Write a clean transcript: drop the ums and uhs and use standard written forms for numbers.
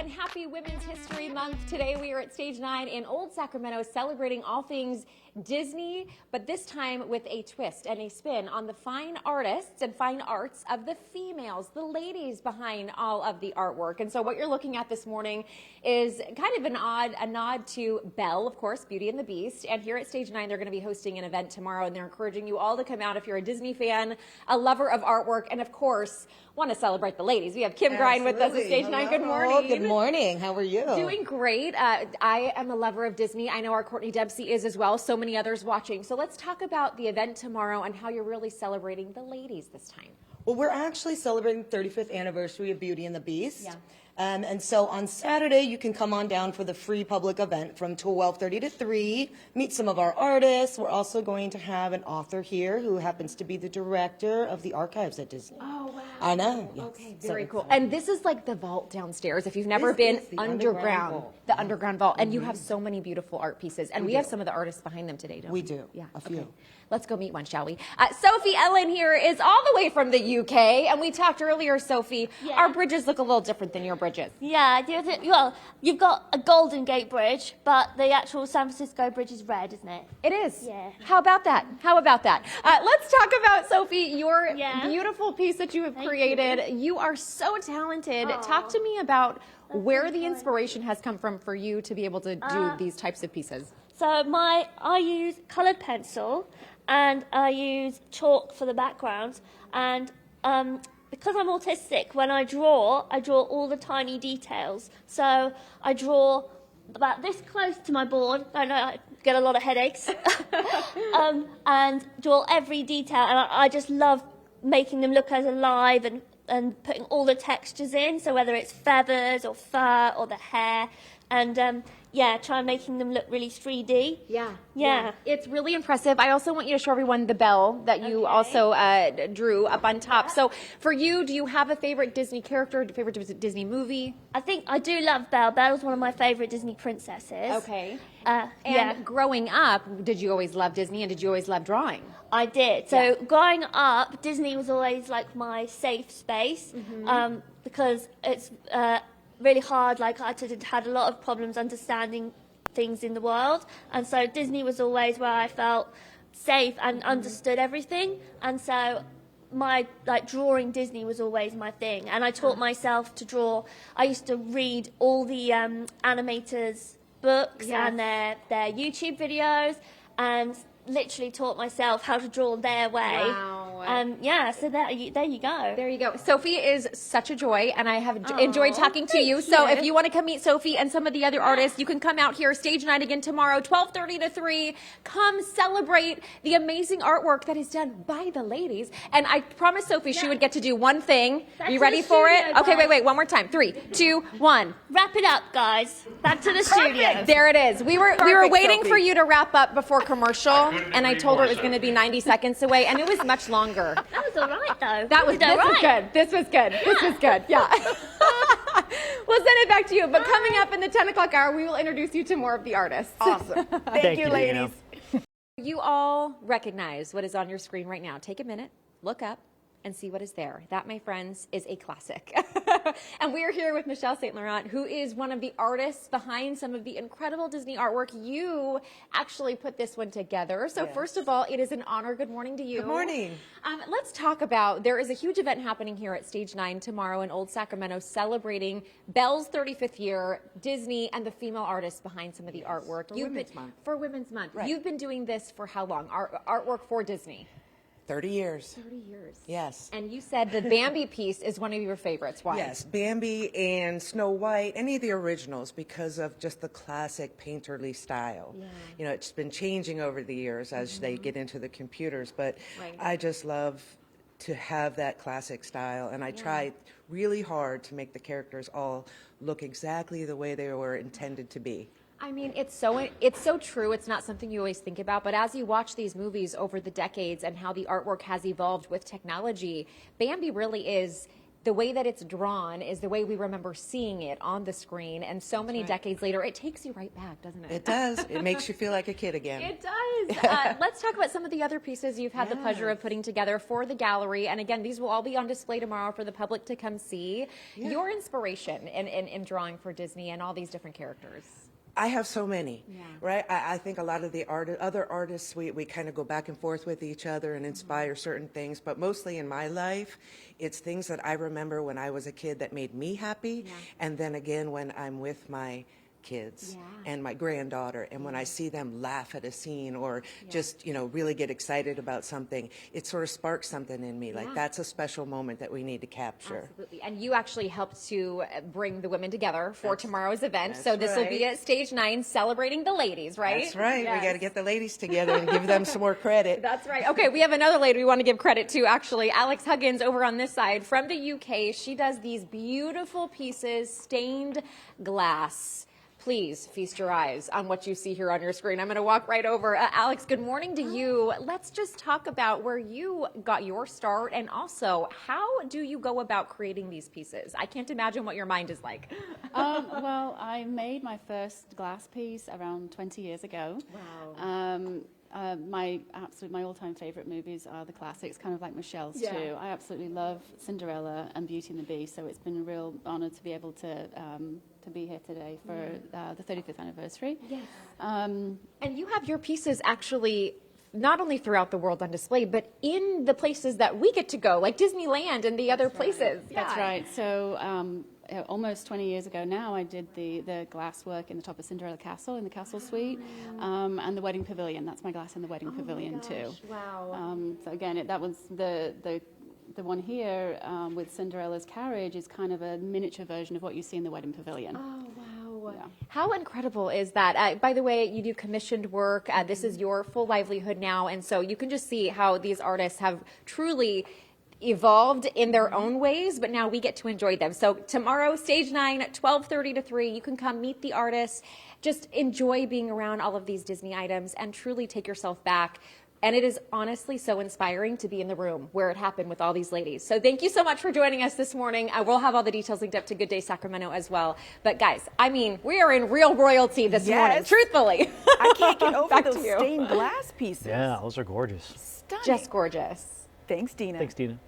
and happy Women's History Month. Today we are at Stage 9 in Old Sacramento celebrating all things Disney, but this time with a twist and a spin on the fine artists and fine arts of the females, the ladies behind all of the artwork. And so what you're looking at this morning is kind of a nod to Belle, of course, Beauty and the Beast. And here at Stage 9, they're going to be hosting an event tomorrow, and they're encouraging you all to come out if you're a Disney fan, a lover of artwork, and of course, want to celebrate the ladies. We have Kim Grine with us at Stage 9. Good morning. Good morning. How are you? Doing great. I am a lover of Disney. I know our Courtney Dempsey is as well. So many others watching. So let's talk about the event tomorrow and how you're really celebrating the ladies this time. Well, we're actually celebrating the 35th anniversary of Beauty and the Beast. Yeah. And so on Saturday, you can come on down for the free public event from 12:30 to 3, meet some of our artists. We're also going to have an author here who happens to be the director of the archives at Disney. Oh, wow. I know. Yes. Okay, very cool. And this is like the vault downstairs. If you've never been underground, the underground vault. And you have so many beautiful art pieces. And we have some of the artists behind them today, don't we? We do. Yeah, a few. Okay. Let's go meet one, shall we? Sophie Ellen here is all the way from the UK. And we talked earlier, Sophie, our bridges look a little different than your bridges. Yeah, well, you've got a Golden Gate Bridge, but the actual San Francisco Bridge is red, isn't it? It is. Yeah. How about that? How about that? Let's talk about, Sophie, your beautiful piece that you have created. You are so talented. Aww. Talk to me about where the inspiration has come from for you to be able to do these types of pieces. So I use coloured pencil and I use chalk for the background, and because I'm autistic, when I draw all the tiny details. So I draw about this close to my board. I know I get a lot of headaches. And draw every detail, and I just love making them look as alive and putting all the textures in, so whether it's feathers or fur or the hair, and try making them look really 3D. Yeah. It's really impressive. I also want you to show everyone the Belle that you also drew up on top. So for you, do you have a favorite Disney character, favorite Disney movie? I think I do love Belle. Belle's one of my favorite Disney princesses. Okay. And growing up, did you always love Disney, and did you always love drawing? I did. So growing up, Disney was always like my safe space, because it's really hard. Like I had a lot of problems understanding things in the world, and so Disney was always where I felt safe and understood everything. And so my drawing Disney was always my thing, and I taught myself to draw. I used to read all the animators' books and their YouTube videos, and literally taught myself how to draw their way. Wow. So there you go. There you go. Sophie is such a joy, and I have enjoyed talking to you. So if you want to come meet Sophie and some of the other artists, you can come out here, Stage 9 again tomorrow, 12:30 to 3. Come celebrate the amazing artwork that is done by the ladies. And I promised Sophie she would get to do one thing. Are you ready for it? Okay, wait, one more time. 3, 2, 1. Wrap it up, guys. Back to the studio. There it is. We were waiting for you to wrap up before commercial. And I told her it was going to be 90 seconds away, and it was much longer. That was all right, though. This was good. This was good. Yeah. We'll send it back to you. But coming up in the 10 o'clock hour, we will introduce you to more of the artists. Awesome. Thank you, ladies. You all recognize what is on your screen right now. Take a minute, look up, and see what is there. That, my friends, is a classic. And we are here with Michelle St. Laurent, who is one of the artists behind some of the incredible Disney artwork. You actually put this one together. So first of all, it is an honor. Good morning to you. Good morning. Let's talk about, there is a huge event happening here at Stage 9 tomorrow in Old Sacramento celebrating Belle's 35th year, Disney, and the female artists behind some of the artwork. For Women's Month. Right. You've been doing this for how long? Artwork for Disney? 30 years. 30 years. Yes. And you said the Bambi piece is one of your favorites. Why? Yes, Bambi and Snow White, any of the originals, because of just the classic painterly style. Yeah. You know, it's been changing over the years as they get into the computers, but I just love to have that classic style, and I try really hard to make the characters all look exactly the way they were intended to be. I mean, it's so true. It's not something you always think about, but as you watch these movies over the decades and how the artwork has evolved with technology, Bambi really is the way that it's drawn is the way we remember seeing it on the screen. And so many decades later, it takes you right back, doesn't it? It does. It makes you feel like a kid again. It does. Let's talk about some of the other pieces you've had the pleasure of putting together for the gallery. And again, these will all be on display tomorrow for the public to come see. Your inspiration in drawing for Disney and all these different characters. I have so many, right? I think a lot of the other artists, we kind of go back and forth with each other and inspire certain things, but mostly in my life, it's things that I remember when I was a kid that made me happy, and then again when I'm with my kids and my granddaughter, and when I see them laugh at a scene or just, you know, really get excited about something, it sort of sparks something in me. Like, that's a special moment that we need to capture. Absolutely. And you actually helped to bring the women together for tomorrow's event. So this will be at Stage 9 celebrating the ladies, right? That's right. We got to get the ladies together and give them some more credit. That's right. Okay, we have another lady we want to give credit to, actually. Alex Huggins over on this side from the UK. She does these beautiful pieces, stained glass. Please feast your eyes on what you see here on your screen. I'm going to walk right over. Alex, good morning to you. Let's just talk about where you got your start, and also how do you go about creating these pieces? I can't imagine what your mind is like. Well, I made my first glass piece around 20 years ago. Wow. My all-time favorite movies are the classics, kind of like Michelle's too. I absolutely love Cinderella and Beauty and the Beast, so it's been a real honor to be able to be here today for the 35th anniversary. Yes. And you have your pieces actually not only throughout the world on display, but in the places that we get to go, like Disneyland and the other places. That's right. So almost 20 years ago now, I did the glass work in the top of Cinderella Castle, in the Castle Suite, and the Wedding Pavilion. That's my glass in the Wedding Pavilion too. Wow. So again, that was the one here with Cinderella's carriage is kind of a miniature version of what you see in the Wedding Pavilion. Oh, wow. Yeah. How incredible is that? By the way, you do commissioned work. This is your full livelihood now, and so you can just see how these artists have truly evolved in their own ways, but now we get to enjoy them. So tomorrow, Stage 9, 12:30 to 3, you can come meet the artists, just enjoy being around all of these Disney items, and truly take yourself back. And it is honestly so inspiring to be in the room where it happened with all these ladies. So thank you so much for joining us this morning. We'll have all the details linked up to Good Day Sacramento as well. But guys, I mean, we are in real royalty this morning, truthfully. I can't get over Back to those you. stained glass pieces. Yeah, those are gorgeous. Stunning. Just gorgeous. Thanks, Dina. Thanks, Dina.